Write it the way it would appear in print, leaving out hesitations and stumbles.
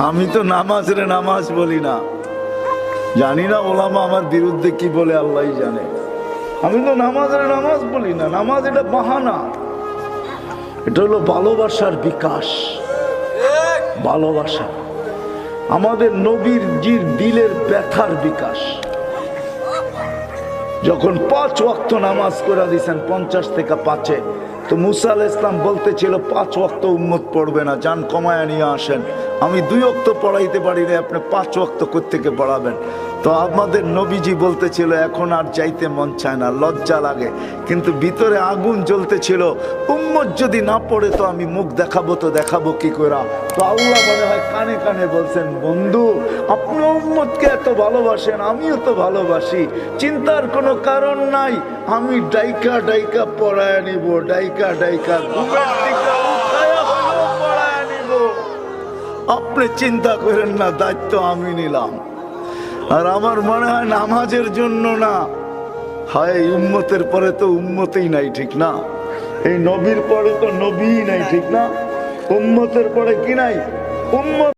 আমি তো নামাজ রে নামাজ বলি না, জানি না ওলামা আমার বিরুদ্ধে কি বলে আল্লাহই জানে। আমি তো নামাজ রে নামাজ বলি না, নামাজ এটা বাহানা, এটা হলো ভালোবাসার বিকাশ। ভালোবাসা আমাদের নবীর জির দিলের ব্যথার বিকাশ। যখন 5 ওয়াক্ত নামাজ করে দিয়েছেন 50 থেকে 5-এ, তো মুসা আলাইহিস ইসলাম বলতেছিল 5 ওয়াক্ত উম্মত পড়বে না, যান কমায়া নিয়ে আসেন, আমি 2 ওয়াক্ত পড়াইতে পারি না, আপনি 5 ওয়াক্ত কোত্থেকে পড়াবেন। তো আমাদের নবীজি বলতেছিল এখন আর যাইতে মন চায় না, লজ্জা লাগে, কিন্তু ভিতরে আগুন জ্বলতেছিল, উম্মত যদি না পড়ে তো আমি মুখ দেখাবো, তো দেখাবো কি করে। তো আল্লাহ মনে হয় কানে কানে বলছেন, বন্ধু আপনি উম্মতকে এত ভালোবাসেন, আমিও তো ভালোবাসি, চিন্তার কোনো কারণ নাই, আমি ডাইকা ডাইকা পড়ায় নিব, ডাইকা ডাইকা ঘুমের দিকে উঠায়া হলেও পড়ায় নিব, আপনি চিন্তা করেন না, দায়িত্ব আমি নিলাম। আর আমার মনে হয় নামাজের জন্য না, হয় উম্মতের পরে তো উম্মতই নাই, ঠিক না? এই নবীর পরে তো নবীই নাই, ঠিক না? উম্মতের পরে কি নাই? উম্মত।